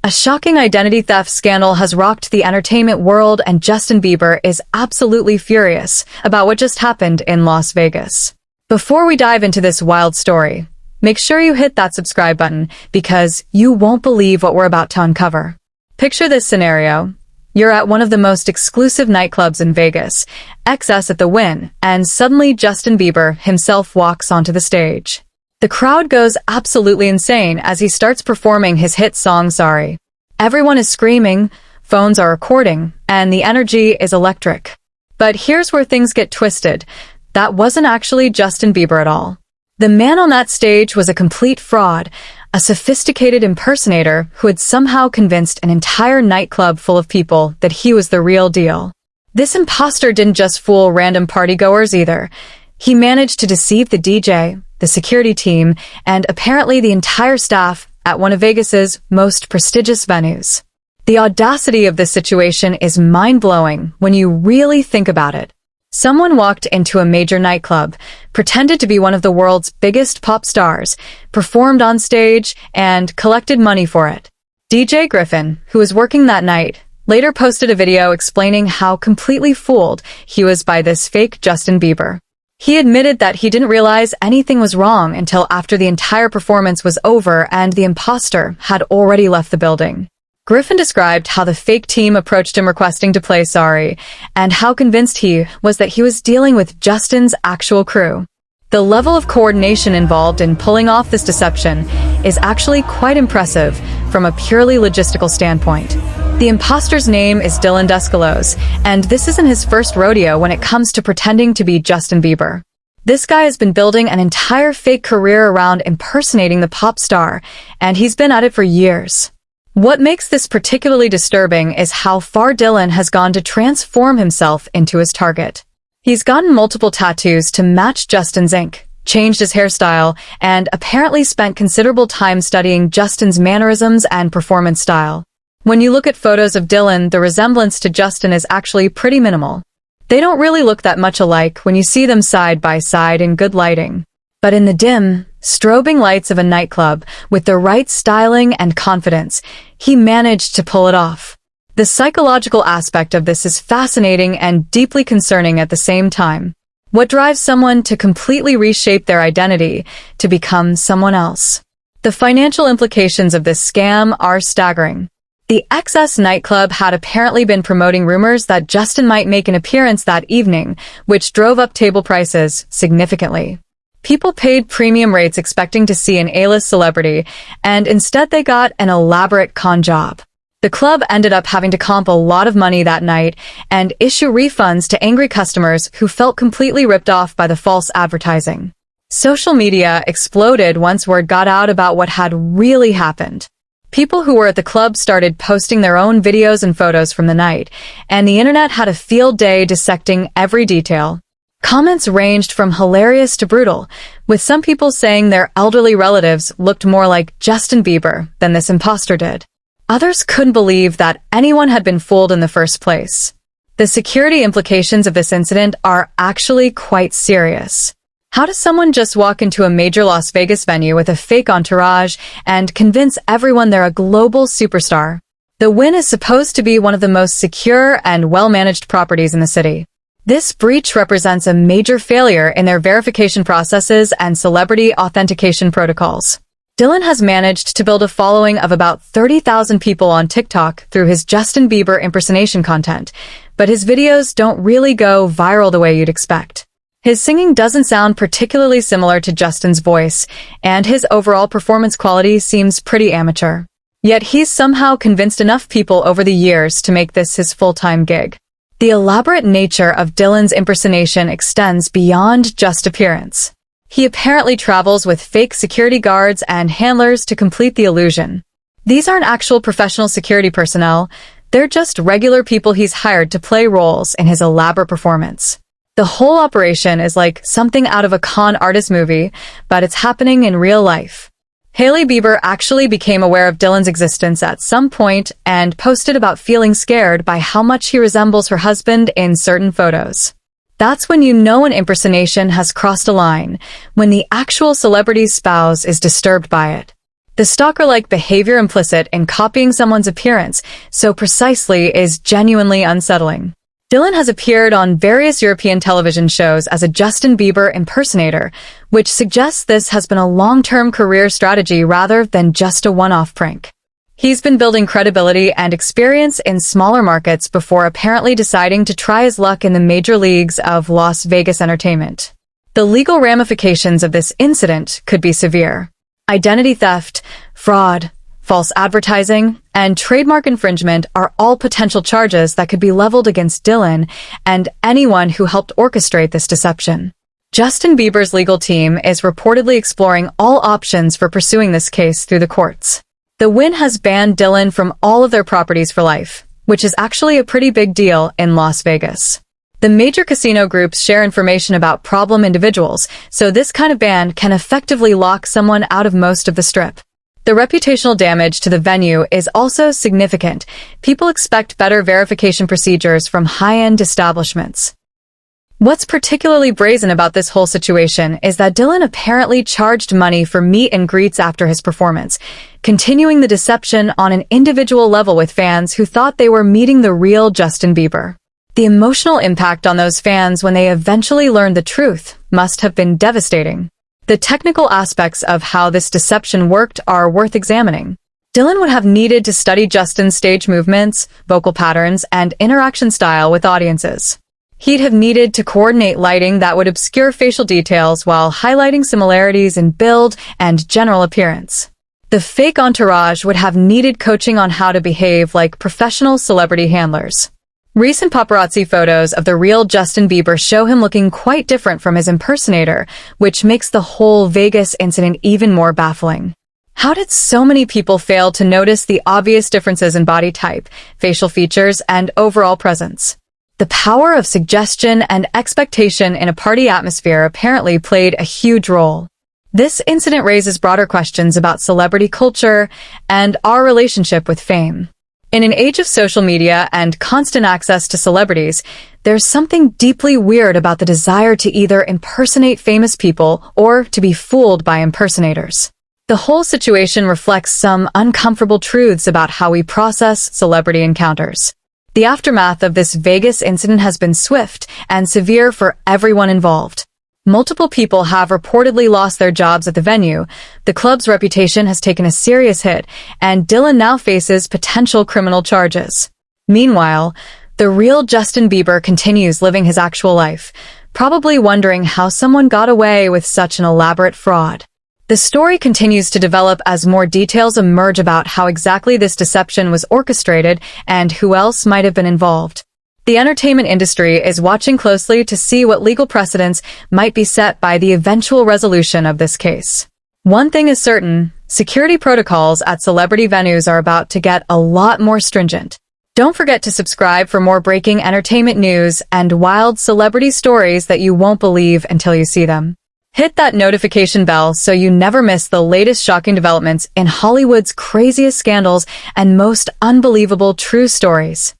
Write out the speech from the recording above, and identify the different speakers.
Speaker 1: A shocking identity theft scandal has rocked the entertainment world, and Justin Bieber is absolutely furious about what just happened in Las Vegas. Before we dive into this wild story, make sure you hit that subscribe button because you won't believe what we're about to uncover. Picture this scenario. You're at one of the most exclusive nightclubs in Vegas, XS at the Wynn, and suddenly Justin Bieber himself walks onto the stage. The crowd goes absolutely insane as he starts performing his hit song Sorry. Everyone is screaming, phones are recording, and the energy is electric. But here's where things get twisted. That wasn't actually Justin Bieber at all. The man on that stage was a complete fraud, a sophisticated impersonator who had somehow convinced an entire nightclub full of people that he was the real deal. This imposter didn't just fool random partygoers either. He managed to deceive the DJ, the security team, and apparently the entire staff at one of Vegas's most prestigious venues. The audacity of this situation is mind-blowing when you really think about it. Someone walked into a major nightclub, pretended to be one of the world's biggest pop stars, performed on stage, and collected money for it. DJ Griffin, who was working that night, later posted a video explaining how completely fooled he was by this fake Justin Bieber. He admitted that he didn't realize anything was wrong until after the entire performance was over and the imposter had already left the building. Griffin described how the fake team approached him requesting to play Sorry, and how convinced he was that he was dealing with Justin's actual crew. The level of coordination involved in pulling off this deception is actually quite impressive from a purely logistical standpoint. The imposter's name is Dylan Descalos, and this isn't his first rodeo when it comes to pretending to be Justin Bieber. This guy has been building an entire fake career around impersonating the pop star, and he's been at it for years. What makes this particularly disturbing is how far Dylan has gone to transform himself into his target. He's gotten multiple tattoos to match Justin's ink, changed his hairstyle, and apparently spent considerable time studying Justin's mannerisms and performance style. When you look at photos of Dylan, the resemblance to Justin is actually pretty minimal. They don't really look that much alike when you see them side by side in good lighting. But in the dim, strobing lights of a nightclub, with the right styling and confidence, he managed to pull it off. The psychological aspect of this is fascinating and deeply concerning at the same time. What drives someone to completely reshape their identity to become someone else? The financial implications of this scam are staggering. The XS nightclub had apparently been promoting rumors that Justin might make an appearance that evening, which drove up table prices significantly. People paid premium rates expecting to see an A-list celebrity, and instead they got an elaborate con job. The club ended up having to comp a lot of money that night and issue refunds to angry customers who felt completely ripped off by the false advertising. Social media exploded once word got out about what had really happened. People who were at the club started posting their own videos and photos from the night, and the internet had a field day dissecting every detail. Comments ranged from hilarious to brutal, with some people saying their elderly relatives looked more like Justin Bieber than this imposter did. Others couldn't believe that anyone had been fooled in the first place. The security implications of this incident are actually quite serious. How does someone just walk into a major Las Vegas venue with a fake entourage and convince everyone they're a global superstar? The Wynn is supposed to be one of the most secure and well-managed properties in the city. This breach represents a major failure in their verification processes and celebrity authentication protocols. Dylan has managed to build a following of about 30,000 people on TikTok through his Justin Bieber impersonation content, but his videos don't really go viral the way you'd expect. His singing doesn't sound particularly similar to Justin's voice, and his overall performance quality seems pretty amateur. Yet he's somehow convinced enough people over the years to make this his full-time gig. The elaborate nature of Dylan's impersonation extends beyond just appearance. He apparently travels with fake security guards and handlers to complete the illusion. These aren't actual professional security personnel, they're just regular people he's hired to play roles in his elaborate performance. The whole operation is like something out of a con artist movie, but it's happening in real life. Hailey Bieber actually became aware of Dylan's existence at some point and posted about feeling scared by how much he resembles her husband in certain photos. That's when you know an impersonation has crossed a line, when the actual celebrity's spouse is disturbed by it. The stalker-like behavior implicit in copying someone's appearance so precisely is genuinely unsettling. Dylan has appeared on various European television shows as a Justin Bieber impersonator, which suggests this has been a long-term career strategy rather than just a one-off prank. He's been building credibility and experience in smaller markets before apparently deciding to try his luck in the major leagues of Las Vegas entertainment. The legal ramifications of this incident could be severe. Identity theft, fraud, false advertising, and trademark infringement are all potential charges that could be leveled against Dylan and anyone who helped orchestrate this deception. Justin Bieber's legal team is reportedly exploring all options for pursuing this case through the courts. The win has banned Dylan from all of their properties for life, which is actually a pretty big deal in Las Vegas. The major casino groups share information about problem individuals, so this kind of ban can effectively lock someone out of most of the Strip. The reputational damage to the venue is also significant. People expect better verification procedures from high-end establishments. What's particularly brazen about this whole situation is that Dylan apparently charged money for meet and greets after his performance, continuing the deception on an individual level with fans who thought they were meeting the real Justin Bieber. The emotional impact on those fans when they eventually learned the truth must have been devastating. The technical aspects of how this deception worked are worth examining. Dylan would have needed to study Justin's stage movements, vocal patterns, and interaction style with audiences. He'd have needed to coordinate lighting that would obscure facial details while highlighting similarities in build and general appearance. The fake entourage would have needed coaching on how to behave like professional celebrity handlers. Recent paparazzi photos of the real Justin Bieber show him looking quite different from his impersonator, which makes the whole Vegas incident even more baffling. How did so many people fail to notice the obvious differences in body type, facial features, and overall presence? The power of suggestion and expectation in a party atmosphere apparently played a huge role. This incident raises broader questions about celebrity culture and our relationship with fame. In an age of social media and constant access to celebrities, there's something deeply weird about the desire to either impersonate famous people or to be fooled by impersonators. The whole situation reflects some uncomfortable truths about how we process celebrity encounters. The aftermath of this Vegas incident has been swift and severe for everyone involved. Multiple people have reportedly lost their jobs at the venue, the club's reputation has taken a serious hit, and Dylan now faces potential criminal charges. Meanwhile, the real Justin Bieber continues living his actual life, probably wondering how someone got away with such an elaborate fraud. The story continues to develop as more details emerge about how exactly this deception was orchestrated and who else might have been involved. The entertainment industry is watching closely to see what legal precedents might be set by the eventual resolution of this case. One thing is certain, security protocols at celebrity venues are about to get a lot more stringent. Don't forget to subscribe for more breaking entertainment news and wild celebrity stories that you won't believe until you see them. Hit that notification bell so you never miss the latest shocking developments in Hollywood's craziest scandals and most unbelievable true stories.